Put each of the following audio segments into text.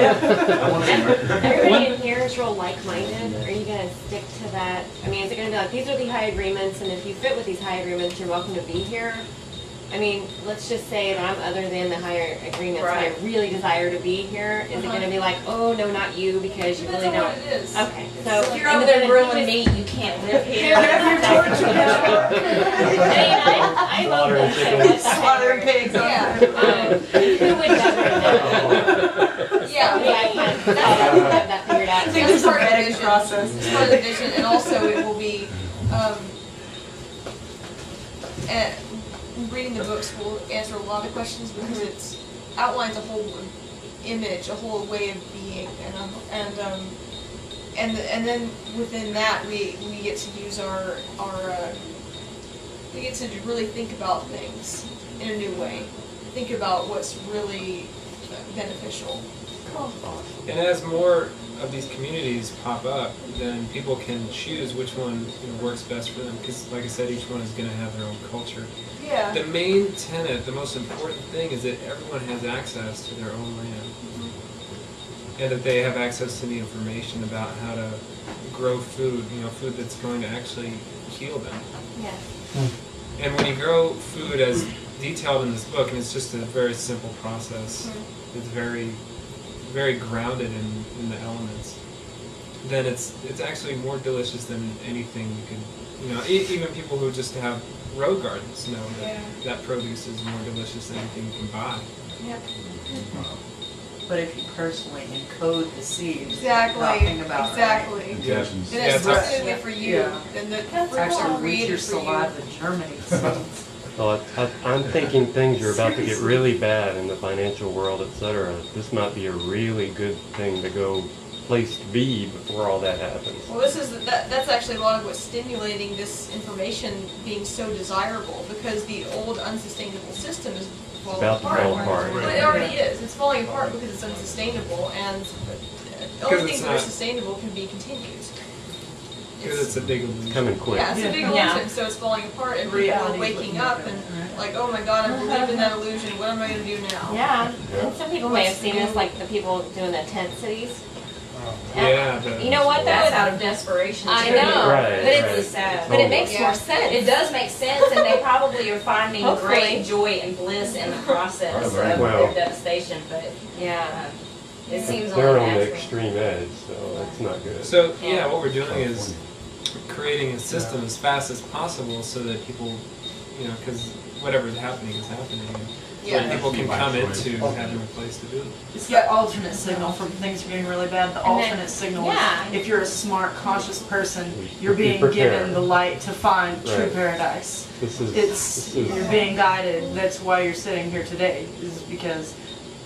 Everybody in here is real like-minded. Are you going to stick to that? I mean, is it going to be like, these are the high agreements, and if you fit with these high agreements, you're welcome to be here? I mean, let's just say that I'm other than the higher agreements, and I really desire to be here. Is it going to be like, oh, no, not you, because you really don't? That's what it is. Okay, so If you're over there grilling meat, you can't live here. I love Slaughter and this. chickens. Slaughter and pigs. Yeah. Who would never know? Yeah. Yeah, I can't have that figured out. I think there's a part of the vetting vision. process. It's part of the vision, and also it will be, reading the books will answer a lot of questions because it outlines a whole image, a whole way of being, and then within that we get to use we get to really think about things in a new way, think about what's really beneficial. And as more of these communities pop up, then people can choose which one works best for them. Because, like I said, each one is going to have their own culture. Yeah. The main tenet, the most important thing, is that everyone has access to their own land, and that they have access to the information about how to grow food. Food that's going to actually heal them. Yes. And when you grow food as detailed in this book, and it's just a very simple process, it's very grounded in the elements, then it's actually more delicious than anything you could, even people who just have row gardens know that produce is more delicious than anything you can buy. Yep. But if you personally encode the seeds, Exactly. talking about Exactly. Yeah. And it's specifically for you. Yeah. And the actually read your for you. saliva germinate seeds. Well, I'm thinking things are about to get really bad in the financial world, etc. This might be a really good thing to go place to be before all that happens. Well, that's actually a lot of what's stimulating this information being so desirable, because the old unsustainable system is falling About to apart. fall apart. Well, it already is. It's falling apart because it's unsustainable, and the only things that are sustainable can be continued. Because it's a big illusion. Coming quick. Yeah, it's a big illusion, so it's falling apart, and people are Reality's waking looking up different, and right? like, oh my god, I believe in that illusion. What am I going to do now? Yeah, and some people may have seen this, like the people doing the tent cities. Yeah. You know what? That's out of desperation. I too. know, Right, but Really it's sad. but it makes Yeah. more sense. It does make sense, and they probably are finding Hopefully. great joy and bliss in the process of Well. their devastation. But Yeah. it seems They're only on the natural. extreme edge, so that's not good. So what we're doing is creating a system as fast as possible so that people, because whatever is happening is happening. Yeah. People can come into having a place to do it. It's the alternate signal from things are getting really bad. The And then- alternate signal yeah. is if you're a smart, conscious person, you're Be being prepared. given the light to find true Right. paradise. This is You're being guided. That's why you're sitting here today, is because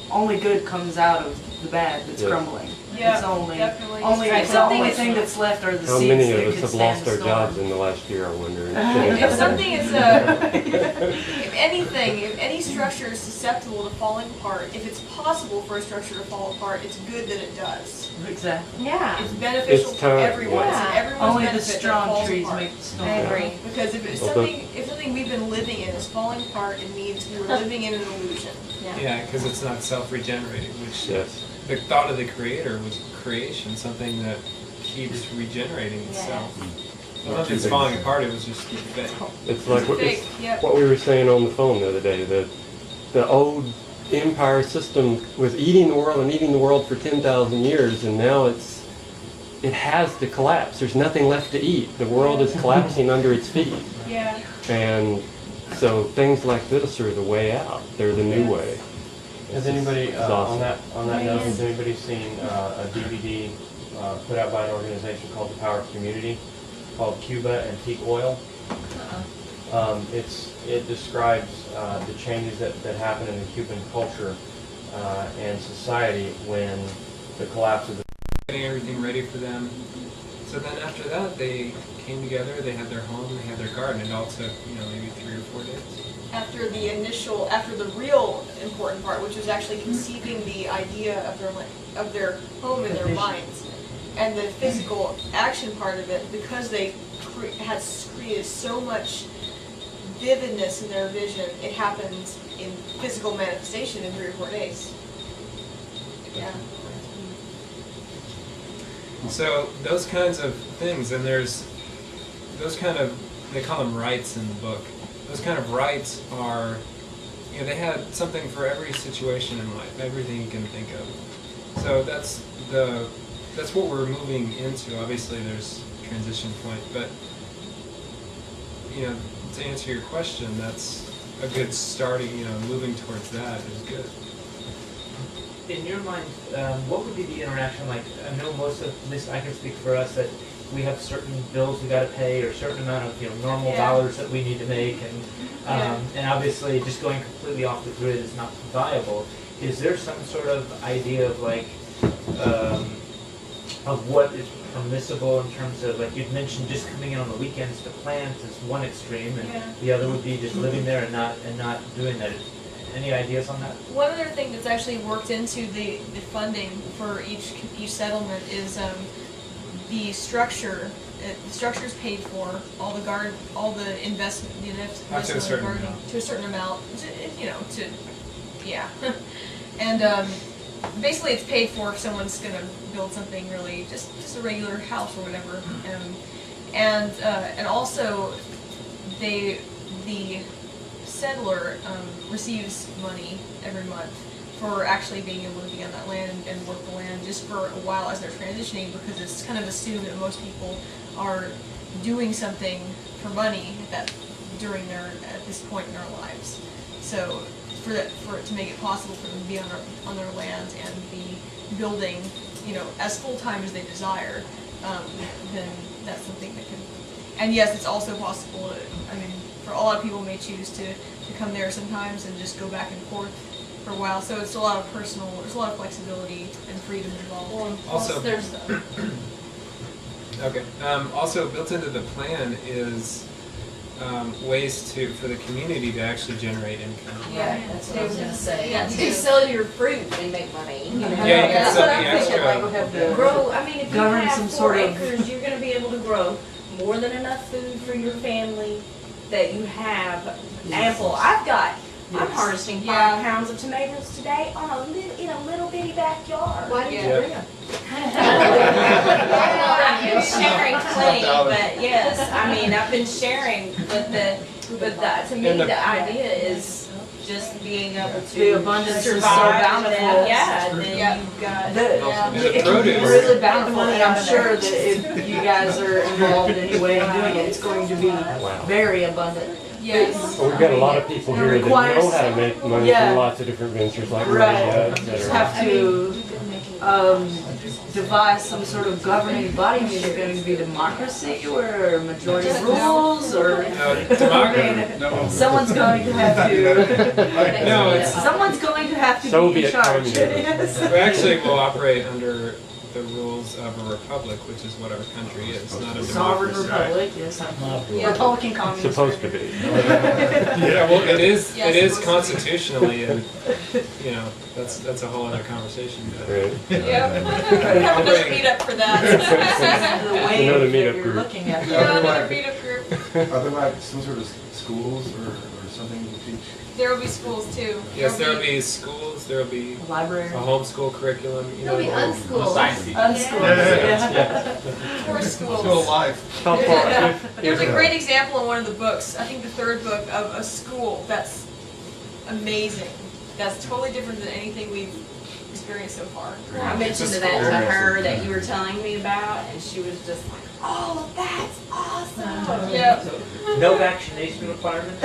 only good comes out of the bad that's Yeah. crumbling. Yeah, It's only definitely. Right. the Something only is- thing that's left are the how seeds many that of us can have stand lost the our storm. jobs in the last year, I wonder. If something is if any structure is susceptible to falling apart, if it's possible for a structure to fall apart, it's good that it does. Exactly. Yeah. It's beneficial It's for time, everyone. yeah. It's in everyone's Only the benefit that it strong falls trees apart. make the storm. I agree. Because if something we've been living in is falling apart, it means we're living in an illusion. Yeah, because it's not self-regenerating, which Yes. the thought of the creator was creation, something that keeps regenerating itself. If nothing's falling apart, it was just fake. It's like what, Fake, yep. what we were saying on the phone the other day. The old empire system was eating the world and eating the world for 10,000 years, and now it has to collapse. There's nothing left to eat. The world is collapsing under its feet. Yeah. And so things like this are the way out. They're the new way. Has anybody, It's awesome. on that note, has anybody seen a DVD put out by an organization called The Power of Community, called Cuba and Peak Oil? It describes the changes that happen in the Cuban culture and society when the collapse of the Getting everything ready for them. So then after that, they came together, they had their home, they had their garden. It all took, maybe 3 or 4 days. After the real important part, which was actually conceiving the idea of their home in their minds, and the physical action part of it, because they had created so much vividness in their vision, it happened in physical manifestation in 3 or 4 days. Yeah. So those kinds of things, and there's those kind of, they call them rights in the book. Those kind of rights are, they had something for every situation in life, everything you can think of. So that's what we're moving into. Obviously there's a transition point, but to answer your question, that's a good starting, moving towards that is good. In your mind, what would be the interaction like? I know most of, at least I can speak for us, that we have certain bills we got to pay, or a certain amount of normal dollars that we need to make, and obviously just going completely off the grid is not viable. Is there some sort of idea of like of what is permissible in terms of, like you'd mentioned, just coming in on the weekends to plant is one extreme, and the other would be just living there and not doing that. Any ideas on that? One other thing that's actually worked into the funding for each settlement is the structure. The structure is paid for. All the investment, Up to a certain gardening, amount. to a certain amount. And basically, it's paid for if someone's going to build something really just a regular house or whatever. And also, the settler receives money every month for actually being able to be on that land and work the land just for a while as they're transitioning, because it's kind of assumed that most people are doing something for money at this point in their lives. So for it to make it possible for them to be on their land and be building, as full time as they desire, then that's something that can. And yes, it's also possible. For a lot of people may choose to come there sometimes and just go back and forth for a while. So it's a lot of there's a lot of flexibility and freedom involved. Also, there's okay. Also built into the plan is ways for the community to actually generate income. Yeah, that's what I was gonna say. Yeah, You can sell your fruit and make money. Yeah, you can That's sell what the I'm thinking, extra. like, We'll have to grow, if you govern have some 4 sort of- acres, you're gonna be able to grow more than enough food for your family, that you have ample. I'm harvesting 5 Yeah. pounds of tomatoes today in a little bitty backyard. Why did you Yeah. bring them? I've been sharing plenty, but yes, I've been sharing, to me, And the- the idea is just being able to The abundance is so survive, and bountiful. then, then Yeah. you've got. And the It's produce. really bountiful, and I'm sure that if you guys are involved in any way in doing it, it's going to be very abundant. yes. Well, we've got a lot of people here that requires- know how to make money Yeah. from lots of different ventures like Right. Maria, You just etc. have to devise some sort of governing body. Is it going to be democracy or majority rules, or Democracy. someone's going to have to? No, it's Someone's going to have to be in Soviet charge. communism. Yes. we actually will operate under the rules of a republic, which is what our country is, not a Sovereign democracy. republic, yes. Republican communist. Supposed to be. Yeah, well, it is. Yeah, It is supposed to be. constitutionally, and that's a whole other conversation. But Right. Yeah. Another meetup for that. The way Another that meetup you're group. looking at Yeah, that. another meetup group. Are there like some sort of schools or something you teach? There will be schools too. yes, there will be schools. There will be Library. a homeschool curriculum. They'll be unschooled. Unschooled. Yeah. Four schools. School of life. How far? There's a great example in one of the books, I think the 3rd book, of a school that's amazing. That's totally different than anything we've experienced so far. I mentioned that to her that you were telling me about, and she was just like, "Oh, that's awesome!" Yeah. No vaccination requirements?